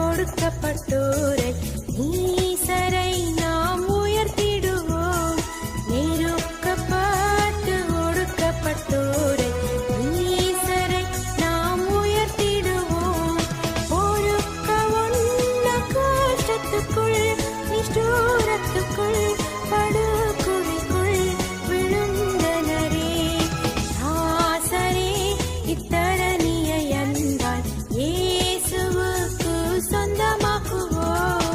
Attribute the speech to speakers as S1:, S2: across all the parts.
S1: ஒடுக்கப்பட்டோரை நீசரை நாம் உயர்த்திடுவோம். நெருக்கப்பட்டு ஒடுக்கப்பட்டோரை நீசரை நாம் உயர்த்திடுவோம். பொறுக்க ஒன்ன கஷ்டத்துக்குள் நிஷ்டூரத்துக்குள் படுகுழிக்குள் விழுந்தனரே நாசரே இத்தரணியை அன்பால் இயேசுவுக்கு சொந்தமாக்குவோம்.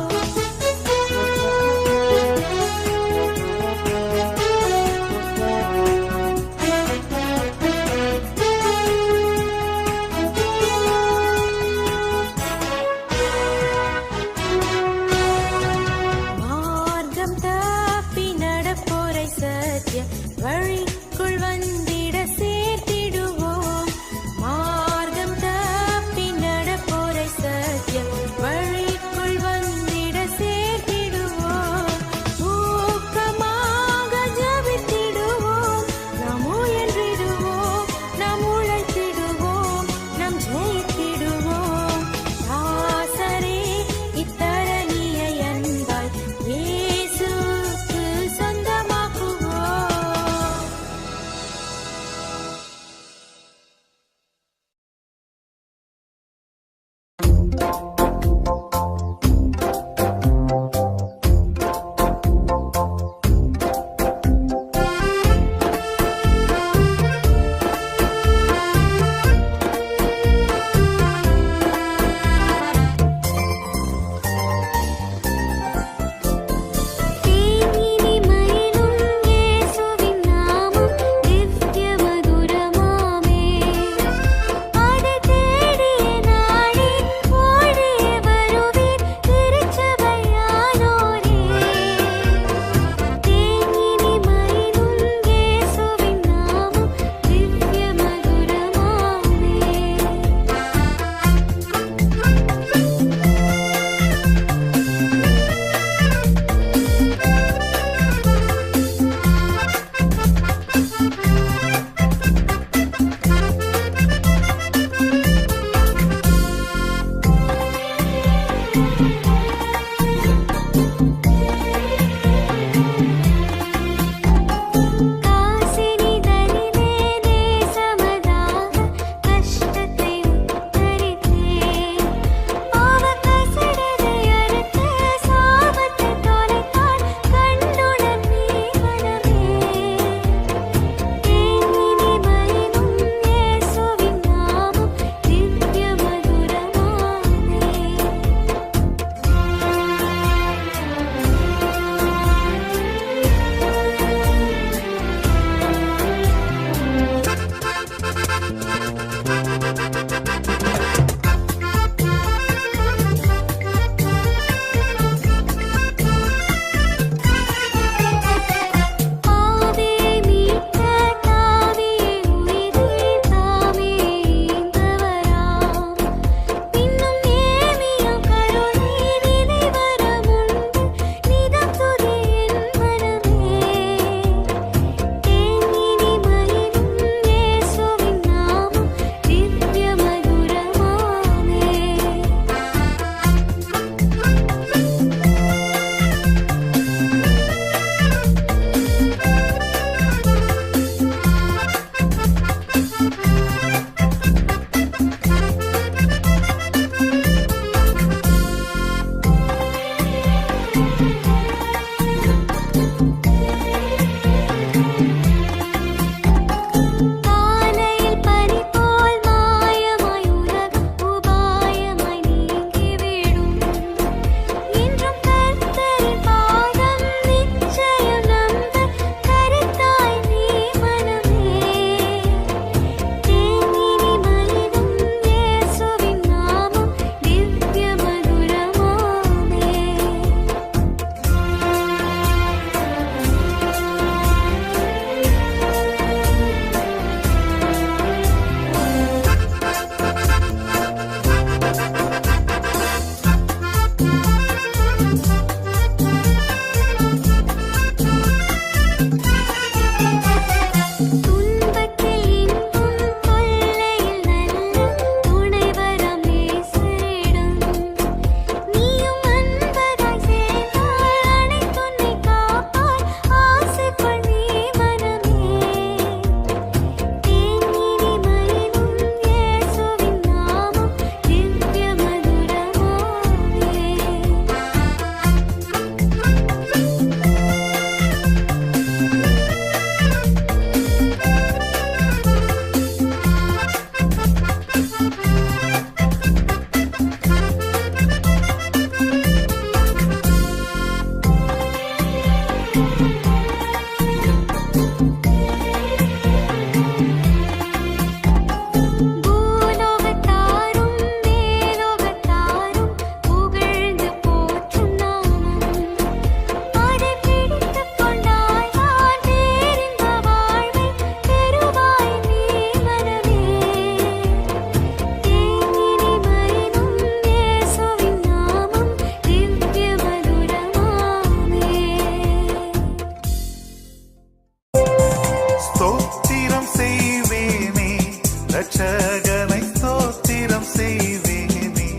S2: ரட்சகனை ஸ்தோத்திரம் செய்வேனே,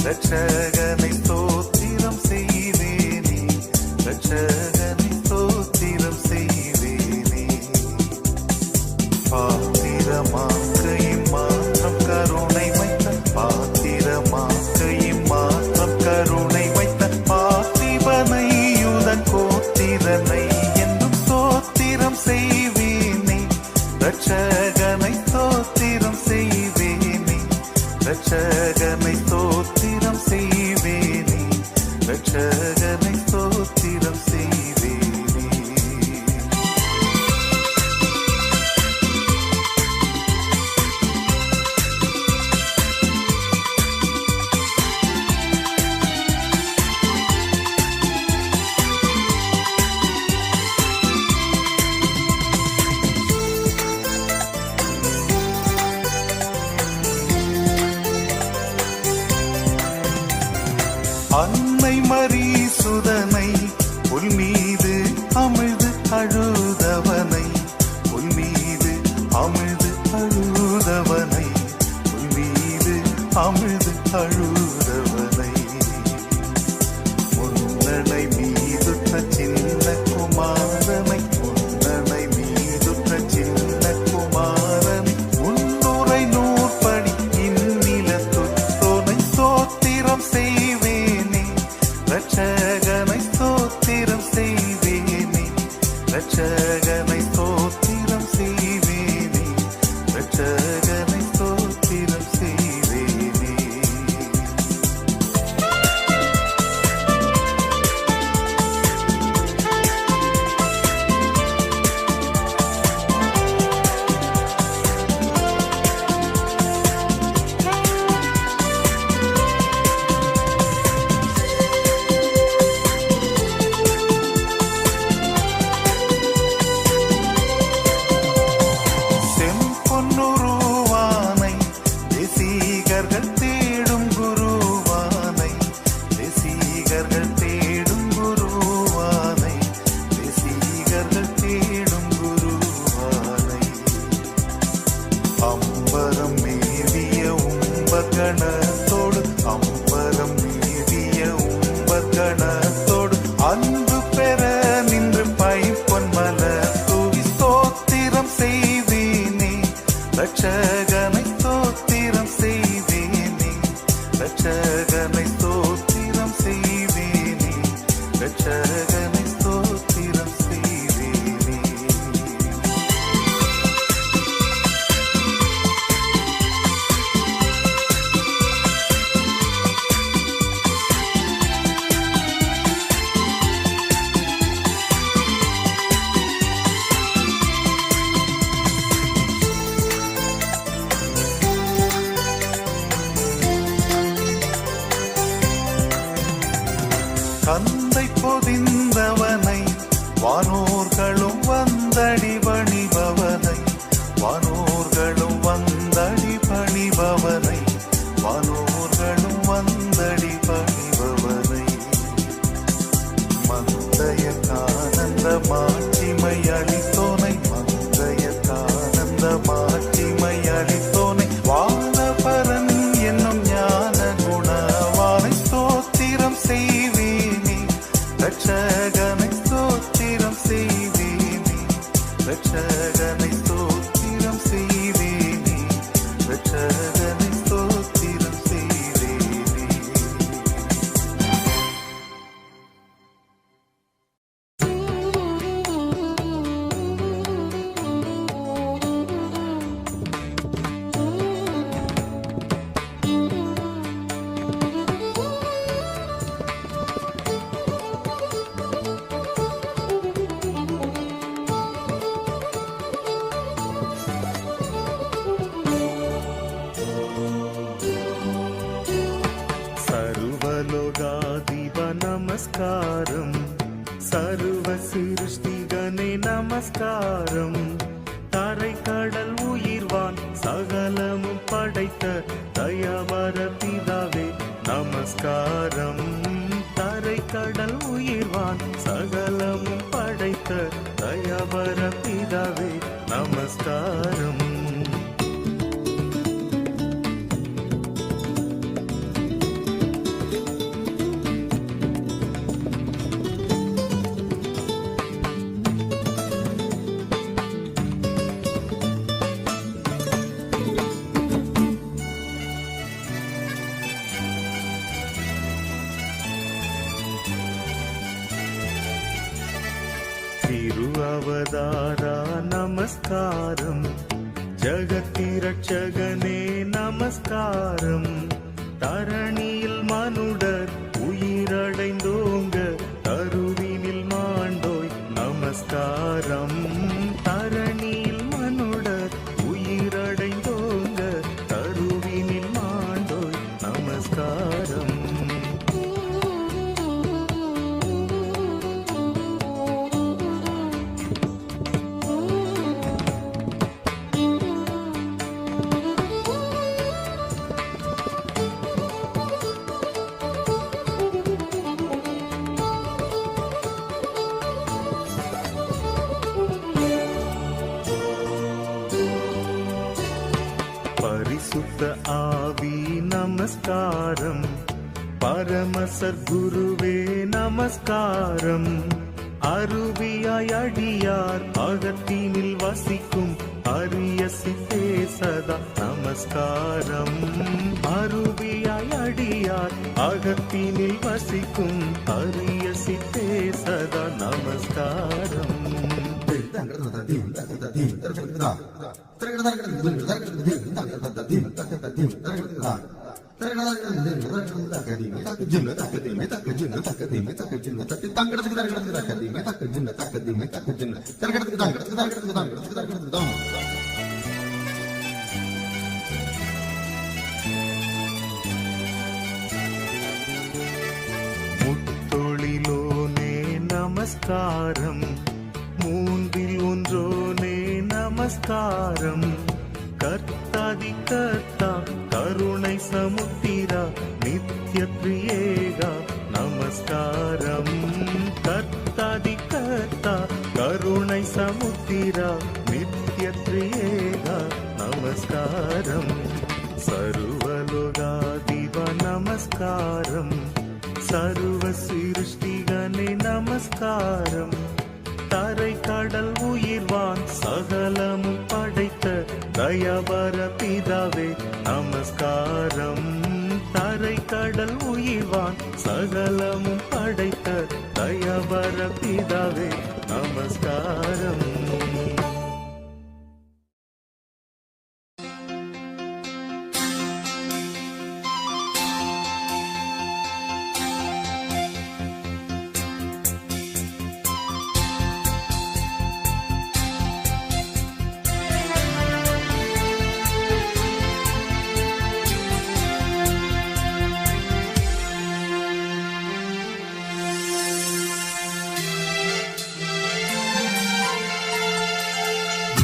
S2: ரட்சகனை ஸ்தோத்திரம் செய்வேனே, ரட்சகனை ஸ்தோத்திரம் செய்வேனே. பாத்திரமாக்கையும் மாற்றம் கருணை வைத்த, பாத்திரமாக்கையும் மாற்றம் கருணை வைத்த பார்த்திபனை யுதன் கோத்திரனை என்றும் ஸ்தோத்திரம் செய்வேனே, ரட்சகனை ஸ்தோத்திரம் செய்வேனே, ரட்சகனை ஸ்தோத்திரம் செய்வேனே, ரட்சகனை ஸ்தோத்திரம் செய்வேனே. அன்னை மரீசுதனை புல் மீது அமிழ்து அழுதவனை, புல் மீது அமிழ்து அழுதவனை, புல் மீது அமிழ்து அழுதவனை. முன்னணை மீதுற்ற சின்ன குமாரனை, முன்னணை மீதுற்ற சின்ன குமாரனை, முன்னுரை நூற்படி இந்நிலத்துற்றோனை ஸ்தோத்திரம் செய்வேனே, ரட்சகனை ஸ்தோத்திரம் செய்வேனே, ரட்சகனை ஸ்தோத்திரம் செய்வேனே, ரட்சகனை ஸ்தோத்திரம் செய்வேனே. செம்பொன்னுருவானை தேசீகர்கள் தேடும் குருவானை, தேசீகர்கள் தேடும் குருவானை, தேசீகர்கள் தேடும் குருவானை. அம்பரம் மேவிய உம்பகணத்தோடு, அம்பரம் மேவிய உம்பகணத்தோடு அன்பு பெற நின்று பைம்பொன் மலர் தூவி ஸ்தோத்திரம் செய்வேனே, ரட்சகனை ஸ்தோத்திரம் செய்வேனே, ரட்சகனை ஸ்தோத்திரம் செய்வேனே, ரட்சகனை ஸ்தோத்திரம் செய்வேனே. கந்தை பொதிந்தவனை வானோர்களும் வந்தடி பணிபவனை, வானோர்களும் வந்தடி பணிபவனை, வானோர்களும் வந்தடி பணிபவனை. மந்தையக்கானந்த மாட்சிமை அளித்தோனை, மந்தையக்கானந்த மாட்சிமை அளித்தோனை, வானபரன் என்னும் ஞான குணவானை ஸ்தோத்திரம் செய்வேனே, அவதாரா நமஸ்காரம், ஜகத்திரட்சகனே நமஸ்காரம், தரணியில் மனுடர் உயிரடைந்தோங்க தருவினில் மாண்டோய் நமஸ்காரம், தரணியில் மனுடர் உயிரடைந்தோங்க தருவினில் மாண்டோய் நமஸ்காரம். பரிசுத்த ஆவி நமஸ்காரம், பரமசர் குருவே நமஸ்காரம், அருவியாய் அடியார் அகத்தினில் வசிக்கும் அரிய சித்தே சதா நமஸ்காரம், அருவியாய் அடியார் அகத்தினில் வசிக்கும் அரிய சித்தே சதா நமஸ்காரம். முத்தொழிலோனே நமஸ்காரம், மூன்றில் ஒன்றோனே நமஸ்காரம், கர்த்தாதி கர்த்தா கருணை சமுத்திரா நித்ய பிரியேகா நமஸ்காரம், கர்த்தாதி கர்த்தா கருணை சமுத்திரா நித்ய பிரியேகா நமஸ்காரம், சர்வலோகாதிப நமஸ்காரம், சர்வ சிருஷ்டிகனே நமஸ்காரம், தரை கடல் உயிர்வான் சகலமும் படைத்த தயவர பிதாவே நமஸ்காரம், தரை கடல் உயிர்வான் சகலமும் படைத்த தயவர பிதாவே நமஸ்காரம்.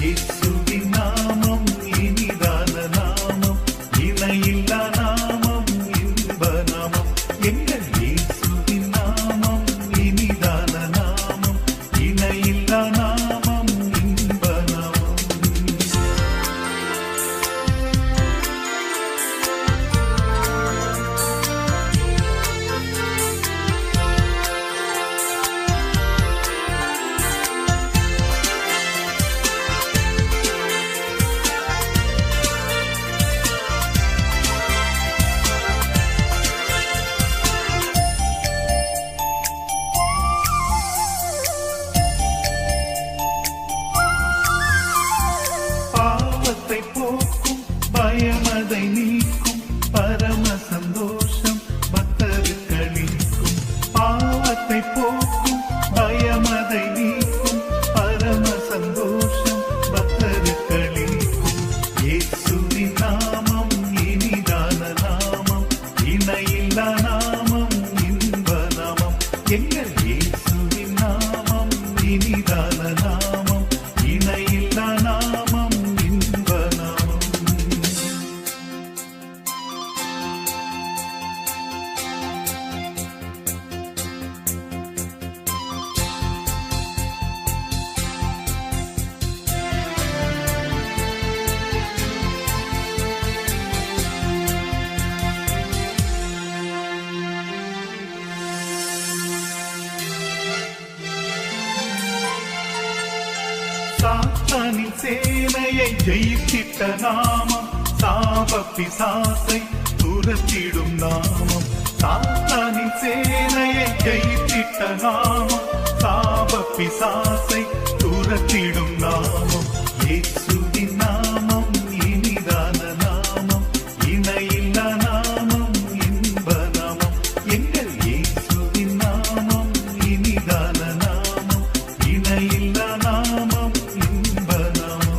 S2: இயேசுவின் நாமம் இனிதான நாமம், இணையில்லா நாமம், இன்ப நாமம், எங்கள் இயேசுவின் நாமம் இனிதான நாமம், இணையில்லா நாமம், இன்ப நாமம். பாவத்தை போக்கும் பயமதை நீக்கும் பரம சந்தோஷம் பக்தருக்களிக்கும், பாவத்தை போக்கும் பயமதை நீக்கும் பரம சந்தோஷம் பக்தருக்களிக்கும், இயேசுவின் நாமம் இனிதான நாமம், இணையில்லா நாமம், இன்ப நாமம், எங்கள் இயேசுவின் நாமம் இனிதான நாமம், இணையில்லா நாமம், இன்ப நாமம். சாத்தானின் சேனையை ஜெயித்திட்ட நாமம், சாப பிசாசை துரத்திடும் நாமம், சாத்தானின் சேனையை ஜெயித்திட்ட நாமம், சாப பிசாசை துரத்திடும் துரத்திடும் நாமம் இயேசுவின் நாமம் இனிதான நாமம் இணையில்லா நாமம் இன்ப நாமம் எங்கள் இயேசுவின் நாமம் இனிதான நாமம் இணையில்லா நாமம் இன்ப நாமம்.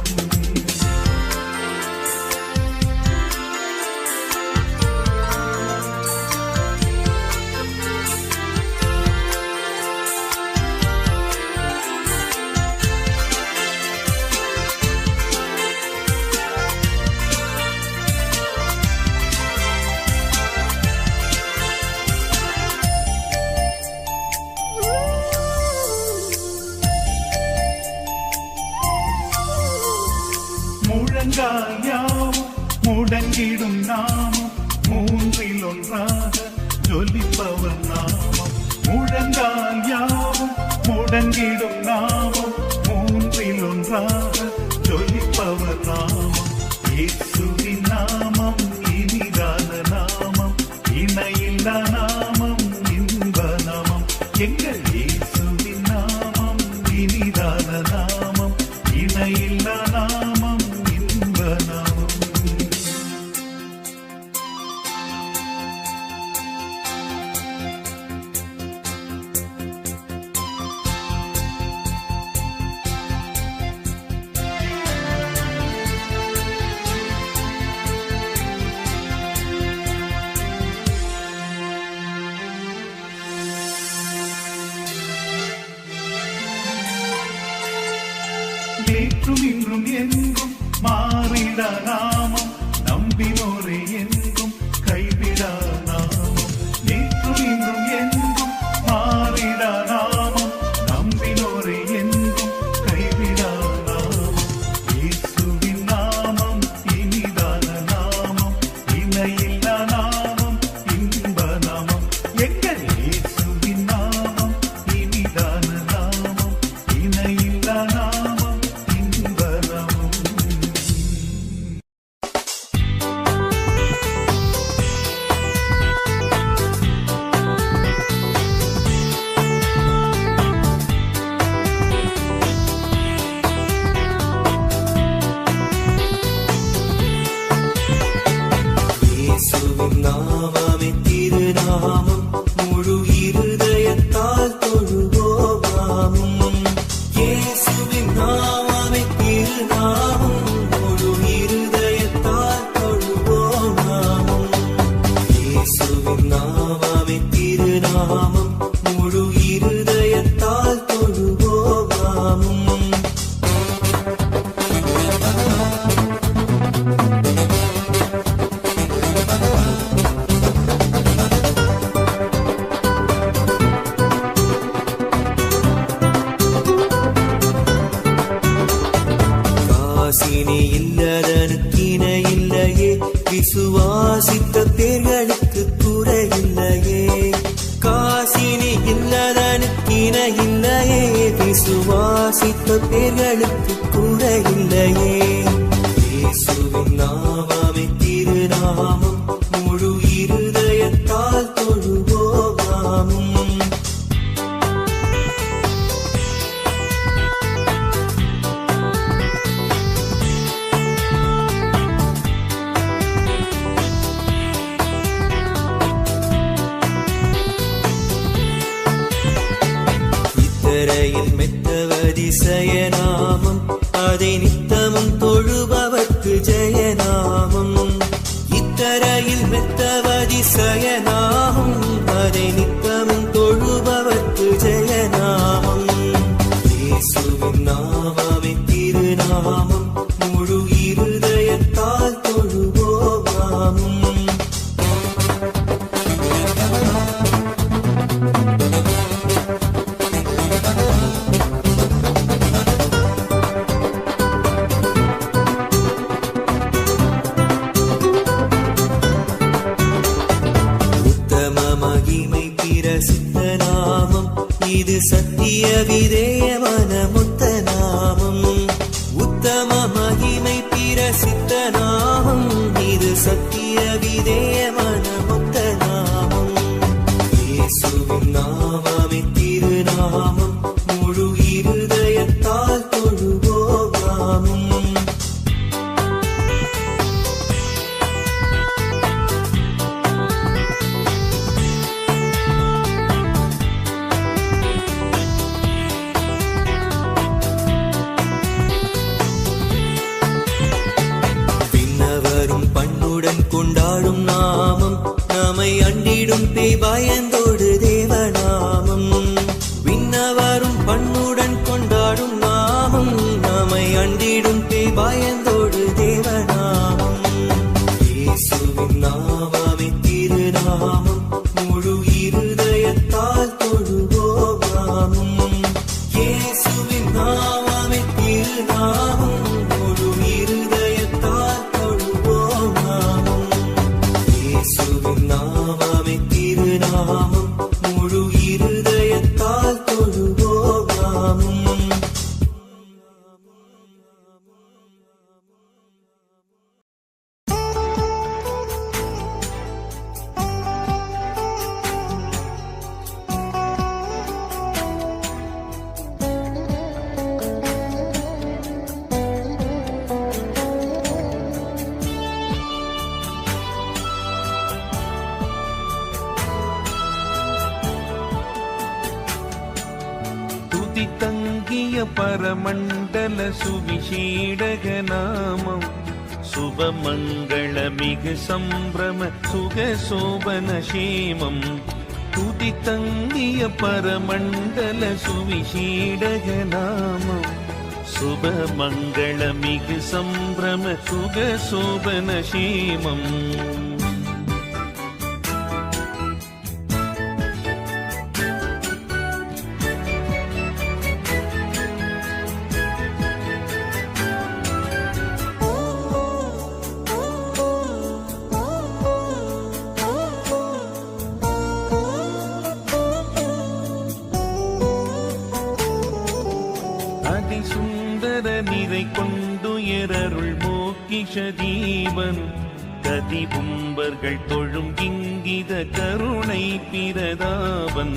S2: முழங்கால் யாவும் முடங்கிடும் நாமம் மூன்றில் ஒன்றாக ஜொலிப்பவர் நாமம் முழங்கால் யாவும் முடங்கிடும் நாமம் மூன்றில் ஒன்றாக ஜொலிப்பவர் நாமம் இயேசுவின் நாமம் இனிதான நாமம் இணையில்லா நாமம் இன்ப நாமம் எங்கள் இயேசுவின் நாமம் இனிதான நாமம் இணையில்லா நாமம் இன்ப நாமம். நேற்றும் இன்றும் என்றும் மாறிட நாமம் நம்பினோரே என்றும் கைவிடா நாமம் நேற்றும் இன்றும் என்றும் மாறிட நாமம் நம்பினோரே என்றும் கைவிடா நாமம் இயேசுவின் நாமம் இனிதான நாமம் இணையில்லா நாமம் இன்ப நாமம் எங்கள் இயேசுவின் நாமம் இனிதான நாமம் இணையில்லா நாமம் இன்ப நாமம்.
S3: இயேசுவின் நாமமே திருநாமம் முழு இருதயத்தால் தொழுவோமாம் இயேசுவின் நாமமே திருநாமம் முழு இருதயத்தால் தொழுவோமாம் இயேசுவின் நாமமே திருநாமம் முழு இருதயத்தால் தொழுவோமாம் காசினி இல்லதனுக்கின இல்லையே விசுவாசித்த பேர்களுக்கு குறையில்லையே காசினி இல்லதனுக்கின இல்லையே விசுவாசித்த பேர்களுக்கு குறையில்லையே இயேசுவின் நாமமே திருநாமம் முழு இருதயத்தால் தொழுவோமாம் இத்தரையில் மெத்தவதிசயநாமம் அதை நித்தமும் தொழுபவர்க்கு ஜெயநாமம் இத்தரையில் மெத்தவதிசயநாமம் அதை நித்தமும் தொழுபவர்க்கு ஜெயநாமம் இயேசுவின் நாமமே திருநாமம் முழு இருதயத்தால் தொழுவோமாம் பிரசித்த நாமம் இது சத்திய விதேயமான முத்த நாமம் உத்தம மகிமை பிரசித்த நாமம் இது சத்திய விதேயமான முத்த நாமம் இயேசுவின் நாமமே திருநாமம் முழு இருதயத்தால் பண்ணுடன் கொண்டாடும் நாமம், நம்மை அண்டிடும் பேய் பயந்தோடு தேவநாமம். விண்ணவரும் பண்ணுடன் கொண்டாடும் நாமம், நம்மை அண்டிடும் பேய் பயந்தோடு தேவநாமம். இயேசுவின் நாமமே திருநாமம், முழு இருதயத்தால் தொழுவோம் நாமம். இயேசுவின் நாமமே திருநாமம், முழு இருதயத்தால் தொழுவோம் நாமம். இயேசுவின் நாமமே திருநாமம், முழு இருதயத்தால் தொழுவோம் நாமம்.
S4: தங்கிய பரமண்டல சுவிசேடக நாமம், சுபமங்கள மிகு சம்பிரம சுக சோபன சேமம். துதி தங்கிய பரமண்டல சுவிசேடக நாமம், சுபமங்கள மிகு சம்பிரம சுக சோபன சேமம். அதிசுந்தர நிறை கொண்டுயரருள் மோக்கிஷ தீபன், கதிபும்பர்கள் தொழும் இங்கித கருணை பிரதாபன்.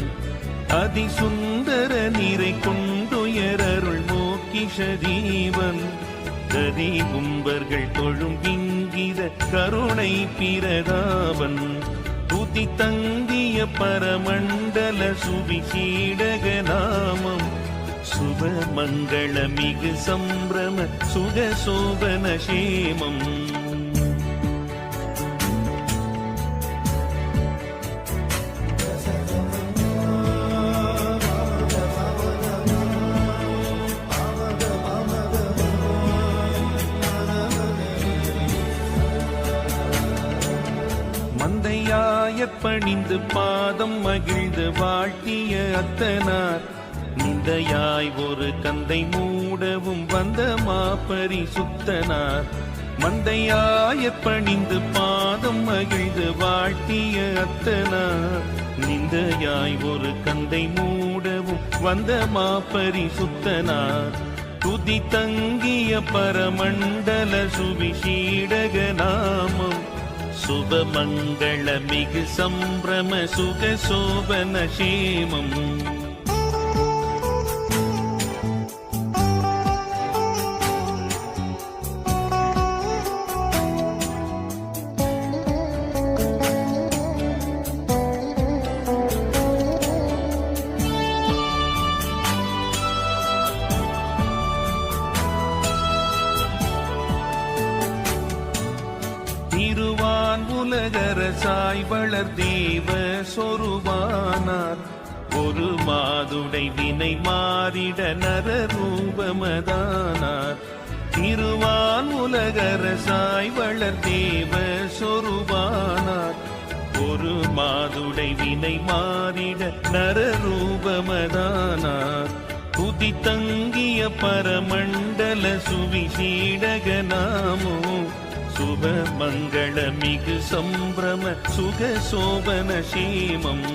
S4: அதிசுந்தர நிறை கொண்டுயரருள் மோக்கிஷ தீபன், கதிபும்பர்கள் தொழும் இங்கித கருணை பிரதாபன். துதி தங்கிய பரமண்டல சுவிசேடக நாமம், சுபமங்கள மிகு சம்பிரம சுக சோபன சேமம். மந்தையாயற் பணிந்து பாதம் மகிழ்ந்து வாழ்த்திய அத்தனார், நிந்தையாய் ஒரு கந்தை மூடவும் வந்த மாபரிசுத்தனார். மந்தையாயற் பணிந்து பாதம் மகிழ்ந்து வாழ்த்திய அத்தனார், நிந்தையாய் ஒரு கந்தை மூடவும் வந்த மாபரிசுத்தனார். துதி தங்கிய பரமண்டல சுவிசேடக நாமம், சுபமங்கள மிகு சம்பிரம சுக சோபன சேமம். திருவான் உலகரசாய் வளர் தேவ சொருவானார், ஒரு மாதுடை வினை மாறிட நர ரூபமதானார். திருவான் உலகரசாய் வளர் தேவ சொருவானார், ஒரு மாதுடை வினை மாறிட நர ரூபமதானார். துதி தங்கிய பரமண்டல சுவிசேடக நாமோ, சுபமங்கள மிகு சம்பிரம சுக சோபன சேமம்.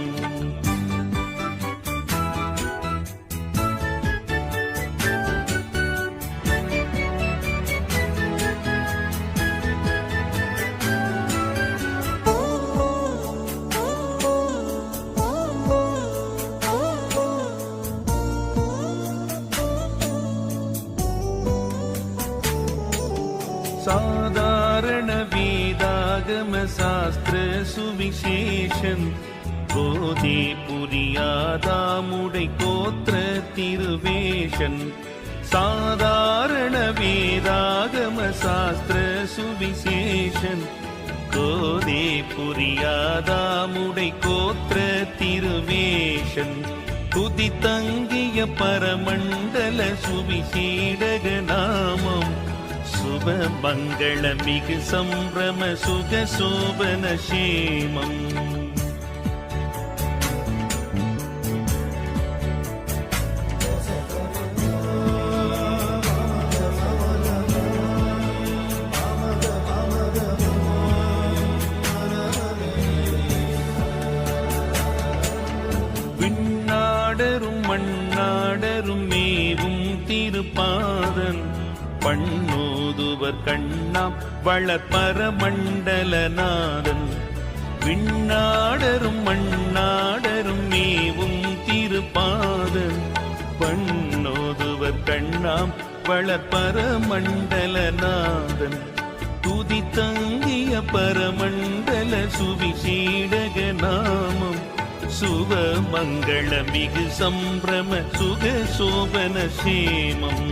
S4: சாதாரண வேதாகம சாஸ்திர சுவிசேஷன், போதே புரியாதாமுடை கோத்திர திருவேஷன். சாதாரண வேதாகம சாஸ்திர சுவிசேஷன், கோதே புரியாதாமுடை கோத்திர திருவேஷன் துதி தங்கிய பரமண்டல சுவிசேடக நாமம் சுப மங்கள மிகு சம்பிரம சுக சோபன சேமம் விண்ணாடரும் மண்ணாடரும் மேவும் திருப்பாதன் பண்ணோதுவர் கண்ணாம் வளர்பர மண்டலநாதன் விண்ணாடரும் மண்ணாடரும் மேவும் திருப்பாதன் பண்ணோதுவர் கண்ணாம் வளர்பர மண்டலநாதன் துதி தங்கிய பரமண்டல சுவிசேடக நாமம் சுப மங்கள மிகு சம்பிரம சுக சோபன சேமம்